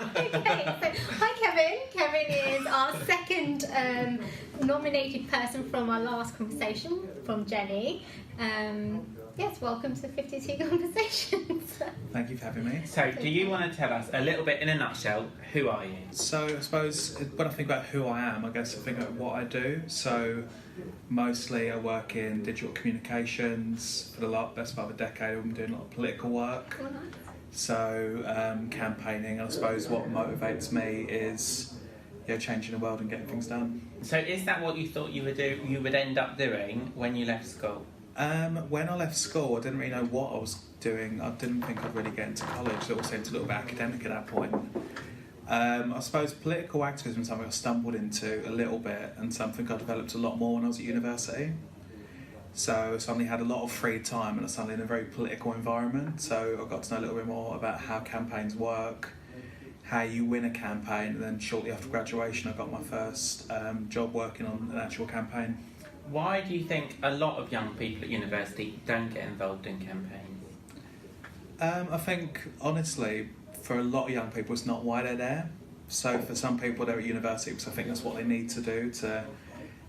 Okay, so hi Kevin. Kevin is our second nominated person from our last conversation from Jenny. Yes, welcome to 52 Conversations. Thank you for having me. So, do you want to tell us a little bit in a nutshell, who are you? So, I suppose when I think about who I am, I guess I think about what I do. So, mostly I work in digital communications for the best part of a decade. I've been doing a lot of political work. Oh, nice. So, campaigning. And I suppose what motivates me is changing the world and getting things done. So, is that what you thought you would end up doing when you left school? When I left school, I didn't really know what I was doing. I didn't think I'd really get into college. It all seemed a little bit academic at that point. I suppose political activism is something I stumbled into a little bit, and something I developed a lot more when I was at university. So I suddenly had a lot of free time, and I was suddenly in a very political environment. So I got to know a little bit more about how campaigns work, how you win a campaign, and then shortly after graduation, I got my first job working on an actual campaign. Why do you think a lot of young people at university don't get involved in campaigns? I think, honestly, for a lot of young people, it's not why they're there. So for some people, they're at university because I think that's what they need to do to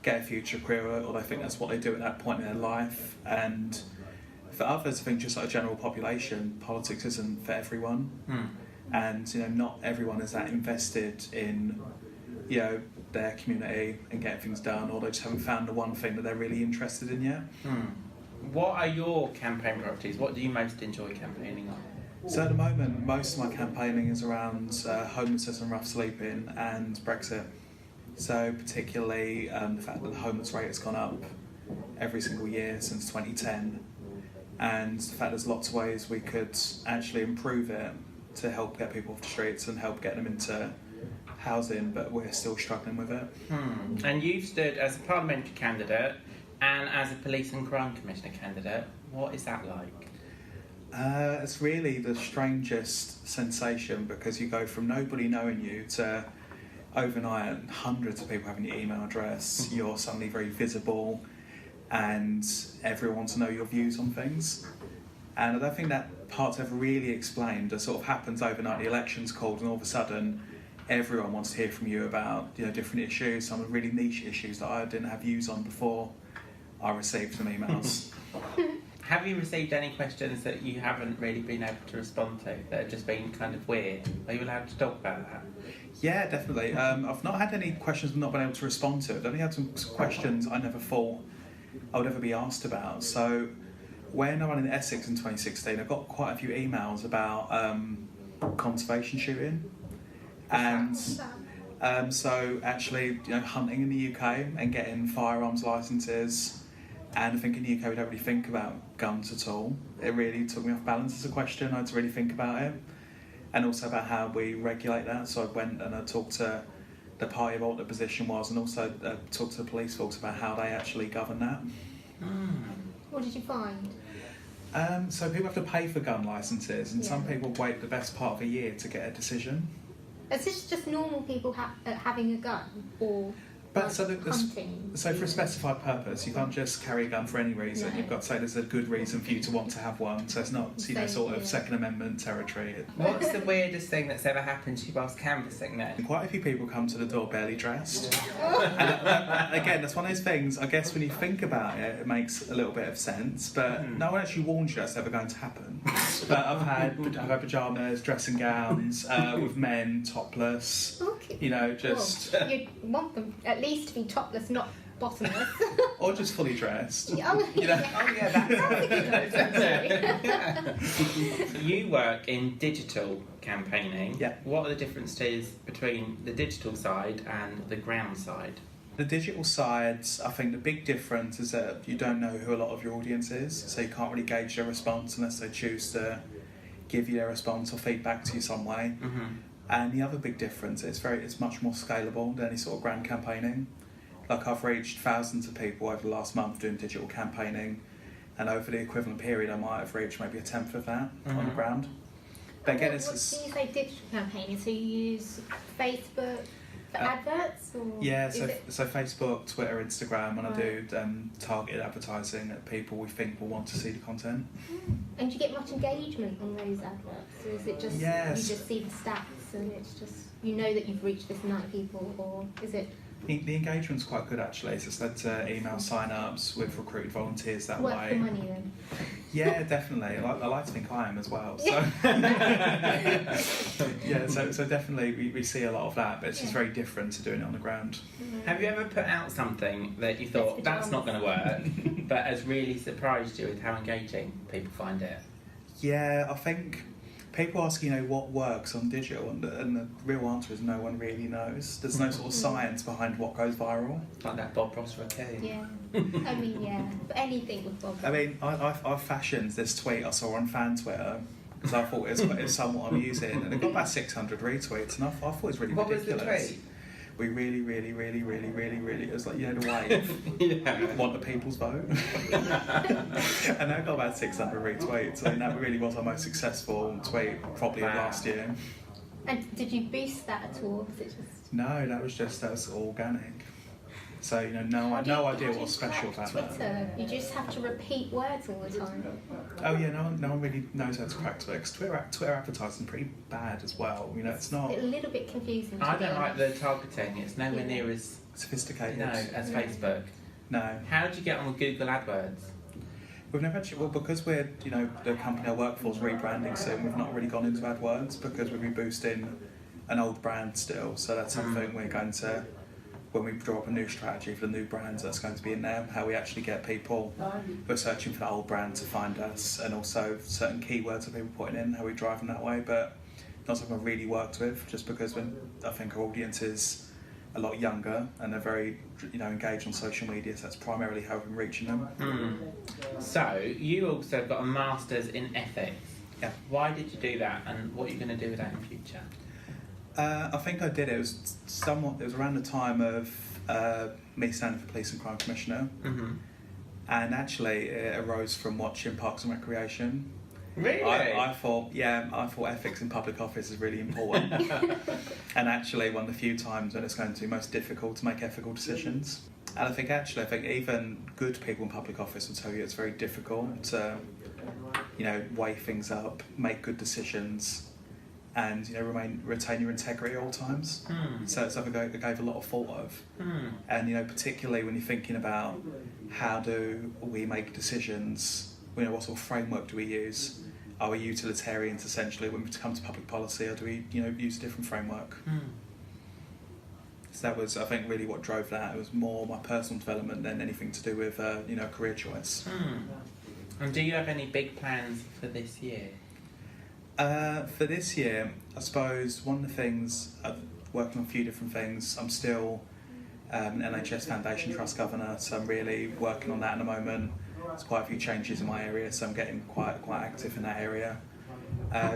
get a future career, or they think that's what they do at that point in their life. And for others, I think just like a general population, politics isn't for everyone. And, not everyone is that invested in, their community and getting things done, or they just haven't found the one thing that they're really interested in yet. What are your campaign priorities? What do you most enjoy campaigning on? So at the moment, most of my campaigning is around homelessness and rough sleeping and Brexit. So particularly the fact that the homeless rate has gone up every single year since 2010, and the fact there's lots of ways we could actually improve it to help get people off the streets and help get them into housing, but we're still struggling with it. And you've stood as a parliamentary candidate and as a police and crime commissioner candidate. What is that like? It's really the strangest sensation, because you go from nobody knowing you to overnight hundreds of people having your email address. You're suddenly very visible and everyone wants to know your views on things. And I don't think that part's ever really explained. It sort of happens overnight, the election's called, and all of a sudden everyone wants to hear from you about different issues, some really niche issues that I didn't have views on before I received some emails. Have you received any questions that you haven't really been able to respond to, that have just been kind of weird? Are you allowed to talk about that? Yeah, definitely. I've not had any questions I've not been able to respond to. I've only had some questions I never thought I would ever be asked about. So when I ran in Essex in 2016, I got quite a few emails about conservation shooting. And so actually, hunting in the UK and getting firearms licences. And I think in the UK we don't really think about guns at all. It really took me off balance as a question. I had to really think about it, and also about how we regulate that. So I went and I talked to the party about what the position was, and also talked to the police folks about how they actually govern that. What did you find? So people have to pay for gun licences, and some people wait the best part of a year to get a decision. Is this just normal people having a gun, or hunting? So for a specified purpose, you can't just carry a gun for any reason. No. You've got to say there's a good reason for you to want to have one. So it's not, sort of Second Amendment territory. What's the weirdest thing that's ever happened to you whilst canvassing then? Quite a few people come to the door barely dressed. And again, that's one of those things, I guess when you think about it, it makes a little bit of sense, but no one actually warns you that's ever going to happen. But I've had pyjamas, dressing gowns, with men topless. Okay. Just... Well, you'd want them at least to be topless, not bottomless. Or just fully dressed. That sounds good. You work in digital campaigning. Yeah. What are the differences between the digital side and the ground side? The digital side, I think the big difference is that you don't know who a lot of your audience is, so you can't really gauge their response unless they choose to give you their response or feedback to you some way. And the other big difference is it's much more scalable than any sort of grand campaigning. Like, I've reached thousands of people over the last month doing digital campaigning, and over the equivalent period I might have reached maybe a tenth of that on the ground. But again, what do you say digital campaigning? So you use Facebook for adverts? Or yeah, so Facebook, Twitter, Instagram, and I do targeted advertising at people we think will want to see the content. And do you get much engagement on those adverts, or is it just you just see the stats? posts and it's just, you know that you've reached this amount of people, or is it? The engagement's quite good actually. It's led to email sign-ups with recruited volunteers that Worth way. the money then? Yeah, definitely. I like to think I am as well. So yeah, so definitely we see a lot of that, but it's just very different to doing it on the ground. Have you ever put out something that you thought that's not going to work, but has really surprised you with how engaging people find it? Yeah, I think people ask, what works on digital, and the real answer is no one really knows. There's no sort of science behind what goes viral. Like that Bob Ross rookie. Yeah. I mean, yeah. But anything with Bob. I mean, I fashioned this tweet I saw on fan Twitter because I thought it was somewhat amusing, and it got about 600 retweets, and I thought it was really ridiculous. What was the tweet? We really, it was like, the wave, want the people's vote. And that got about 600 retweets. I mean, that really was our most successful tweet probably of last year. And did you boost that at all? Was it just... No, that was organic. So, no idea what's special about Twitter? that. You just have to repeat words all the time. Oh yeah, no one really knows how to crack Twitter, because Twitter advertising is pretty bad as well. It's not... It's a little bit confusing. I don't like the targeting. It's nowhere near as sophisticated. as Facebook. No. How do you get on with Google AdWords? We've never actually, because we're, the company I work for is rebranding soon, we've not really gone into AdWords because we'll be boosting an old brand still. So that's something we're going to, when we draw up a new strategy for the new brands, that's going to be in there, how we actually get people who are searching for that old brand to find us, and also certain keywords that people putting in, how we drive them that way, but not something I've really worked with, just because I think our audience is a lot younger and they're very engaged on social media, so that's primarily how we've been reaching them. So you also got a master's in ethics. Yeah. Why did you do that, and what are you going to do with that in future? I think I did. It was around the time of me standing for Police and Crime Commissioner, and actually it arose from watching Parks and Recreation. Really? I thought ethics in public office is really important, and actually one of the few times when it's going to be most difficult to make ethical decisions. And I think even good people in public office will tell you it's very difficult to, weigh things up, make good decisions, and retain your integrity at all times. So it's something I gave a lot of thought of. And particularly when you're thinking about how do we make decisions, what sort of framework do we use? Are we utilitarians essentially when we come to public policy, or do we use a different framework? So that was, I think, really what drove that. It was more my personal development than anything to do with career choice. And do you have any big plans for this year? For this year, I suppose one of the things, I've worked on a few different things. I'm still an NHS Foundation Trust Governor, so I'm really working on that at the moment. There's quite a few changes in my area, so I'm getting quite active in that area.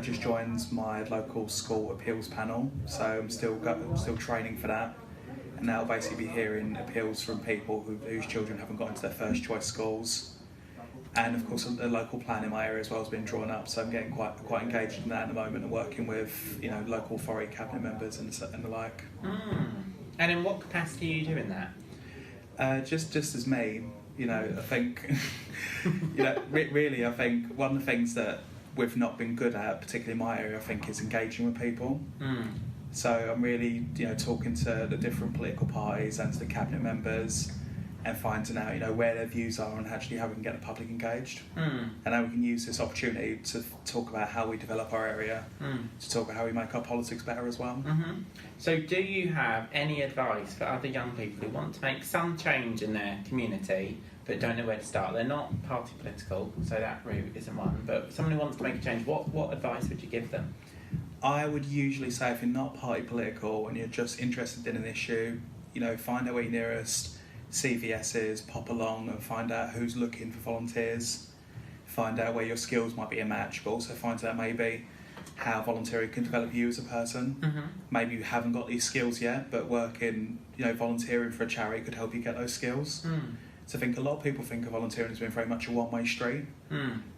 Just joined my local school appeals panel, so I'm still training for that. And that'll basically be hearing appeals from people whose children haven't got into their first choice schools. And of course, a local plan in my area as well has been drawn up, so I'm getting quite engaged in that at the moment and working with local authority cabinet members and the like. And in what capacity are you doing that? Just as me, I think, really, I think one of the things that we've not been good at, particularly in my area, I think, is engaging with people. So I'm really, talking to the different political parties and to the cabinet members, and finding out, where their views are and actually how we can get the public engaged, and how we can use this opportunity to talk about how we develop our area, to talk about how we make our politics better as well. So do you have any advice for other young people who want to make some change in their community but don't know where to start? They're not party political, so that route isn't one, but someone who wants to make a change, what advice would you give them? I would usually say, if you're not party political and you're just interested in an issue, find out where your nearest CVS is, pop along and find out who's looking for volunteers, find out where your skills might be a match, but also find out maybe how volunteering can develop you as a person. Maybe you haven't got these skills yet, but volunteering for a charity could help you get those skills. So I think a lot of people think of volunteering as being very much a one-way street,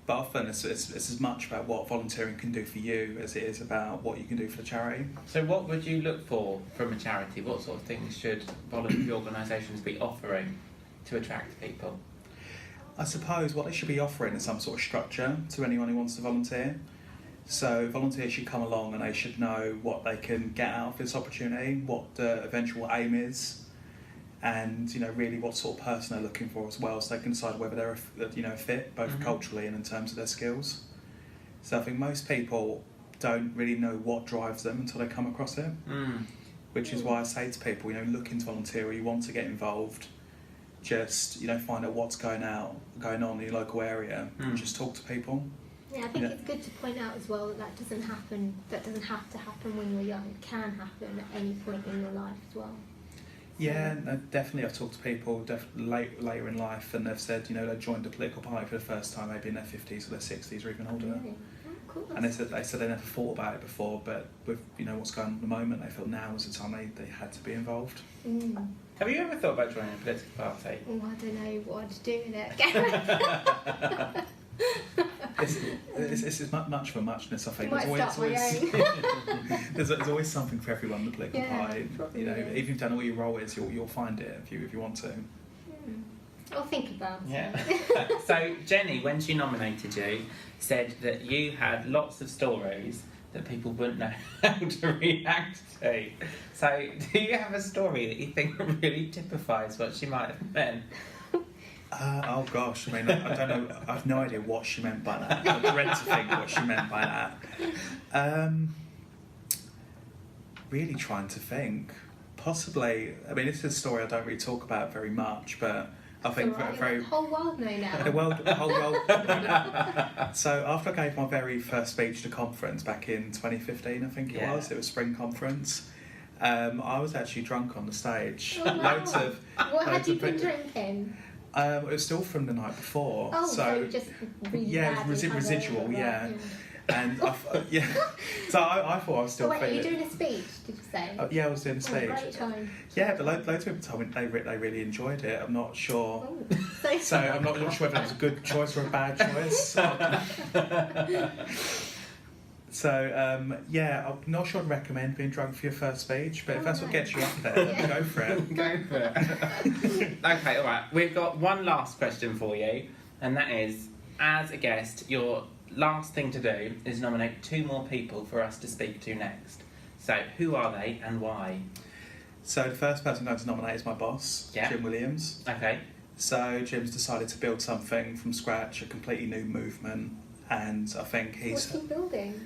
but often it's as much about what volunteering can do for you as it is about what you can do for the charity. So what would you look for from a charity? What sort of things should voluntary organisations be offering to attract people? I suppose what they should be offering is some sort of structure to anyone who wants to volunteer. So volunteers should come along and they should know what they can get out of this opportunity, what the eventual aim is, and really what sort of person they're looking for as well, so they can decide whether they're a fit both culturally and in terms of their skills. So I think most people don't really know what drives them until they come across it, which is why I say to people, look into volunteer, or you want to get involved, just find out what's going on in your local area, and just talk to people. Yeah, I think it's good to point out as well that doesn't have to happen when you're young. It can happen at any point in your life as well. Yeah, no, definitely. I've talked to people later in life, and they've said they joined a political party for the first time, maybe in their 50s or their 60s or even older. Really? Oh, cool. And they said they never thought about it before, but with what's going on at the moment, they felt now was the time they had to be involved. Have you ever thought about joining a political party? Oh, I don't know what I'd do in it. It's much for muchness, I think. Might start my own. There's always something for everyone in the political party. Probably even if you've done all your role is, you'll find it if you want to. I'll think about it. Yeah. So Jenny, when she nominated you, said that you had lots of stories that people wouldn't know how to react to. So do you have a story that you think really typifies what she might have meant? Oh gosh, I mean, I don't know. I've no idea what she meant by that. I dread to think what she meant by that. Really trying to think. Possibly. I mean, this is a story I don't really talk about very much, but I think very. The whole world know now. The whole world. So after I gave my very first speech at a conference back in 2015, I think it was spring conference. I was actually drunk on the stage. Oh, wow. What had you been people. drinking? It was still from the night before. Oh, so just really it was residual, hungover, yeah. right, And so I thought I was still. Wait, are feeling. you doing a speech? Did you say? Yeah, I was doing a speech. Great time. Yeah, but loads of people told me they really enjoyed it. I'm not sure. Oh, so I'm not sure whether it was a good choice or a bad choice. So, I'm not sure I'd recommend being drunk for your first speech, but if that's what gets you up there, go for it. Go for it. Okay, all right. We've got one last question for you, and that is, as a guest, your last thing to do is nominate 2 more people for us to speak to next. So, who are they and why? So, the first person I'm going to nominate is my boss, Jim Williams. Okay. So, Jim's decided to build something from scratch, a completely new movement, and I think he's... What's he building?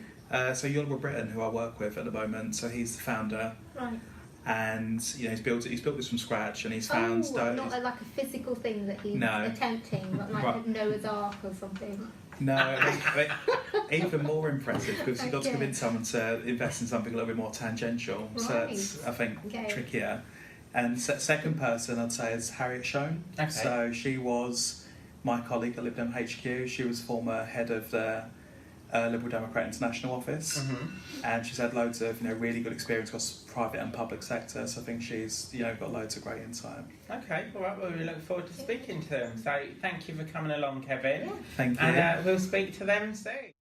So Yoruba Britain, who I work with at the moment, so he's the founder. Right. And he's built this from scratch, and he's found not like a physical thing that he's attempting, but like a Noah's Ark or something. No, even more impressive, because you've got to convince someone to invest in something a little bit more tangential. Right. So that's, I think, trickier. And second person I'd say is Harriet Schoen. Okay. So she was my colleague at Lib Dem HQ. She was former head of the Liberal Democrat International Office, and she's had loads of really good experience across private and public sector. So I think she's got loads of great insight. Okay, all right. Well, we look forward to speaking to them. So thank you for coming along, Kevin. Thank you. And we'll speak to them soon.